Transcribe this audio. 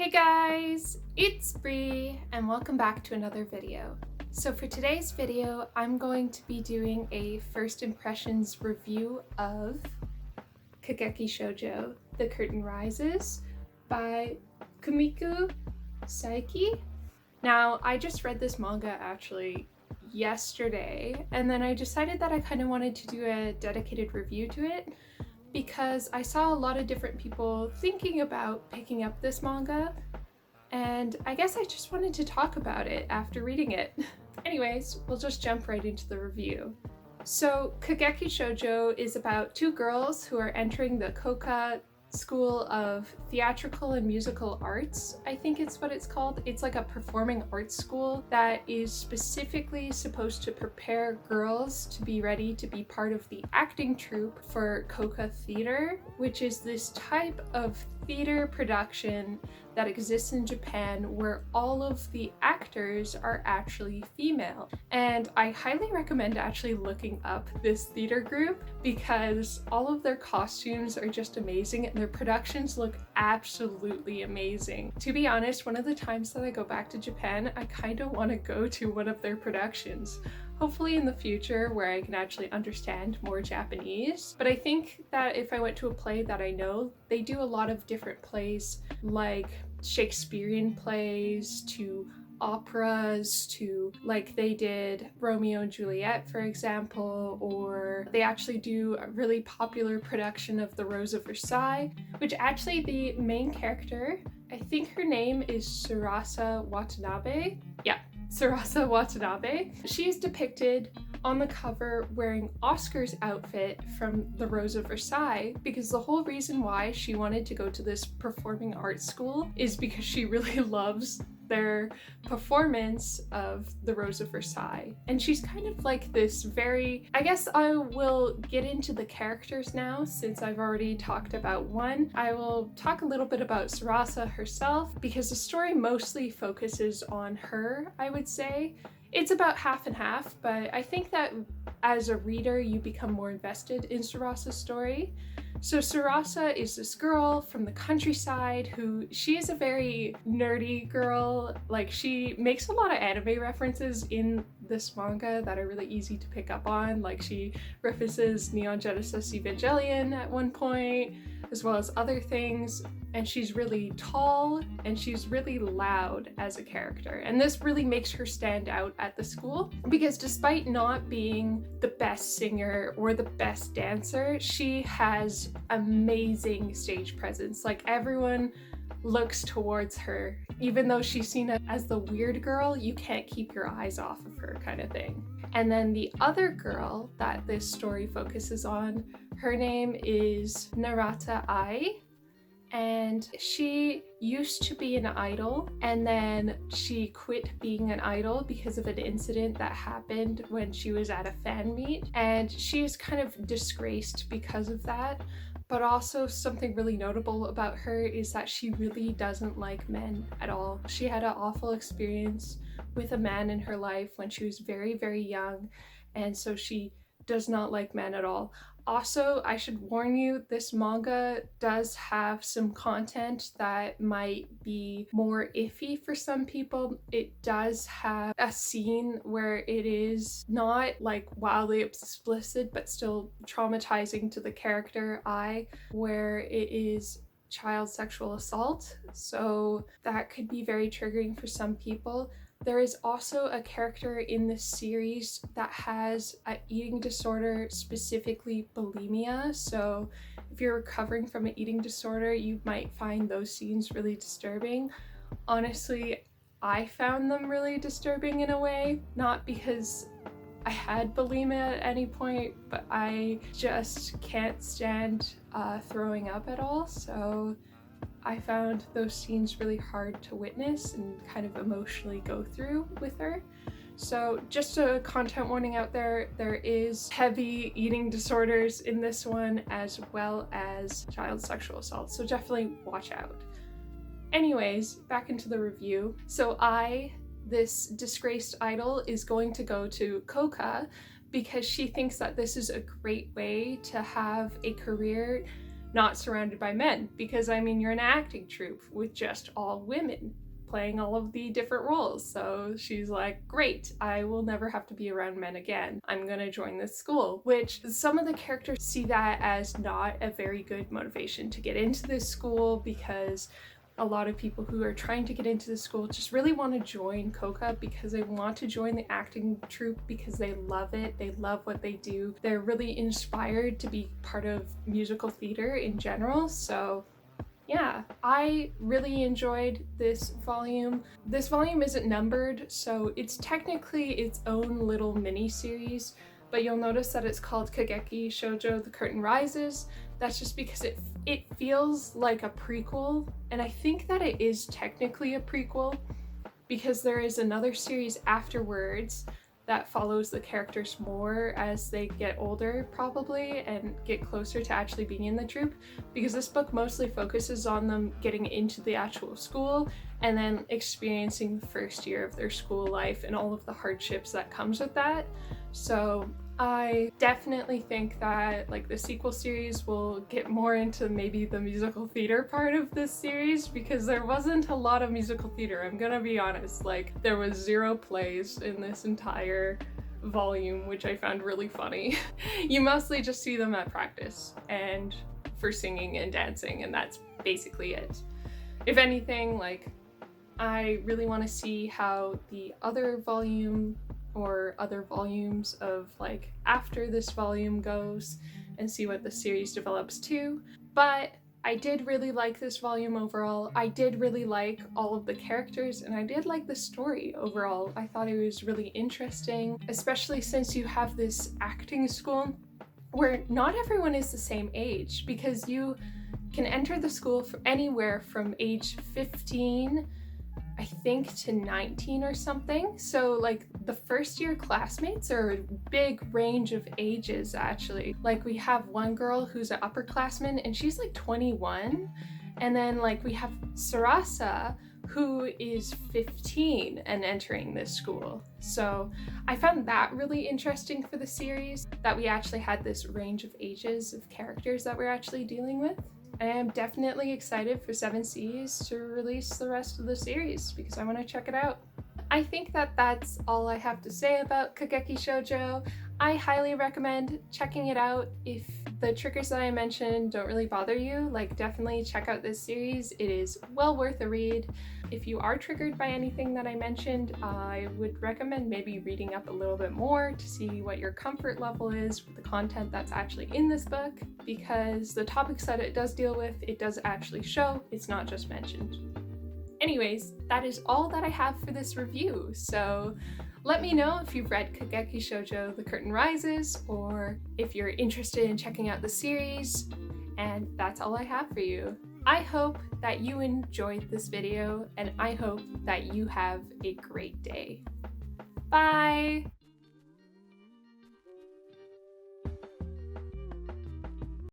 Hey guys, it's Bree and welcome back to another video. So for today's video, I'm going to be doing a first impressions review of Kageki Shojo, The Curtain Rises by Kumiko Saiki. Now, I just read this manga actually yesterday, and then I decided that I kind of wanted to do a dedicated review to it because I saw a lot of different people thinking about picking up this manga, and I guess I just wanted to talk about it after reading it. Anyways, we'll just jump right into the review. So, Kageki Shojo is about two girls who are entering the Koka School of Theatrical and Musical Arts, I think it's what it's called. It's like a performing arts school that is specifically supposed to prepare girls to be ready to be part of the acting troupe for Koka theater, which is this type of theater production that exists in Japan where all of the actors are actually female. And I highly recommend actually looking up this theater group because all of their costumes are just amazing and their productions look absolutely amazing. To be honest, one of the times that I go back to Japan, I kind of want to go to one of their productions. Hopefully in the future where I can actually understand more Japanese. But I think that if I went to a play that I know, they do a lot of different plays, like Shakespearean plays to operas to, like they did Romeo and Juliet, for example, or they actually do a really popular production of The Rose of Versailles, which actually the main character, I think her name is Sarasa Watanabe. Yeah, Sarasa Watanabe. She is depicted on the cover wearing Oscar's outfit from The Rose of Versailles because the whole reason why she wanted to go to this performing arts school is because she really loves their performance of The Rose of Versailles. And she's kind of like this very, I guess I will get into the characters now since I've already talked about one. I will talk a little bit about Sarasa herself because the story mostly focuses on her, I would say. It's about half and half, but I think that as a reader, you become more invested in Sarasa's story. So Sarasa is this girl from the countryside she is a very nerdy girl. Like, she makes a lot of anime references in this manga that are really easy to pick up on. Like, she references Neon Genesis Evangelion at one point, as well as other things. And she's really tall and she's really loud as a character. And this really makes her stand out at the school because despite not being the best singer or the best dancer, she has amazing stage presence. Like, everyone looks towards her. Even though she's seen as the weird girl, you can't keep your eyes off of her, kind of thing. And then the other girl that this story focuses on, her name is Narata Ai. And she used to be an idol, and then she quit being an idol because of an incident that happened when she was at a fan meet, and she is kind of disgraced because of that. But also something really notable about her is that she really doesn't like men at all. She had an awful experience with a man in her life when she was very, very young, and so she does not like men at all. Also, I should warn you, this manga does have some content that might be more iffy for some people. It does have a scene where it is not like wildly explicit, but still traumatizing to the character Ai, where it is child sexual assault. So that could be very triggering for some people. There is also a character in this series that has an eating disorder, specifically bulimia. So if you're recovering from an eating disorder, you might find those scenes really disturbing. Honestly, I found them really disturbing in a way, not because I had bulimia at any point, but I just can't stand throwing up at all. So I found those scenes really hard to witness and kind of emotionally go through with her. So just a content warning out there, there is heavy eating disorders in this one as well as child sexual assault, so definitely watch out. Anyways, back into the review. So this disgraced idol, is going to go to Koka because she thinks that this is a great way to have a career not surrounded by men, because I mean, you're an acting troupe with just all women playing all of the different roles. So she's like, great, I will never have to be around men again. I'm gonna join this school, which some of the characters see that as not a very good motivation to get into this school, because a lot of people who are trying to get into the school just really want to join Koka because they want to join the acting troupe because they love it. They love what they do. They're really inspired to be part of musical theater in general. So yeah, I really enjoyed this volume. This volume isn't numbered, so it's technically its own little mini series, but you'll notice that it's called Kageki Shojo, The Curtain Rises. That's just because it feels like a prequel, and I think that it is technically a prequel because there is another series afterwards that follows the characters more as they get older probably and get closer to actually being in the troupe, because this book mostly focuses on them getting into the actual school and then experiencing the first year of their school life and all of the hardships that comes with that. So I definitely think that like the sequel series will get more into maybe the musical theater part of this series, because there wasn't a lot of musical theater, I'm gonna be honest. Like, there was 0 plays in this entire volume, which I found really funny. You mostly just see them at practice and for singing and dancing, and that's basically it. If anything, like, I really want to see how the other volume or other volumes of like after this volume goes and see what the series develops to. But I did really like this volume overall. I did really like all of the characters, and I did like the story overall. I thought it was really interesting, especially since you have this acting school where not everyone is the same age, because you can enter the school for anywhere from age 15 I think to 19 or something. So like the first year classmates are a big range of ages actually. Like we have one girl who's an upperclassman and she's like 21. And then like we have Sarasa who is 15 and entering this school. So I found that really interesting for the series, that we actually had this range of ages of characters that we're actually dealing with. I am definitely excited for 7 Seas to release the rest of the series because I want to check it out. I think that that's all I have to say about Kageki Shojo. I highly recommend checking it out. If the triggers that I mentioned don't really bother you, like definitely check out this series. It is well worth a read. If you are triggered by anything that I mentioned, I would recommend maybe reading up a little bit more to see what your comfort level is with the content that's actually in this book, because the topics that it does deal with, it does actually show, it's not just mentioned. Anyways, that is all that I have for this review, so let me know if you've read Kageki Shojo The Curtain Rises, or if you're interested in checking out the series, and that's all I have for you. I hope that you enjoyed this video, and I hope that you have a great day. Bye!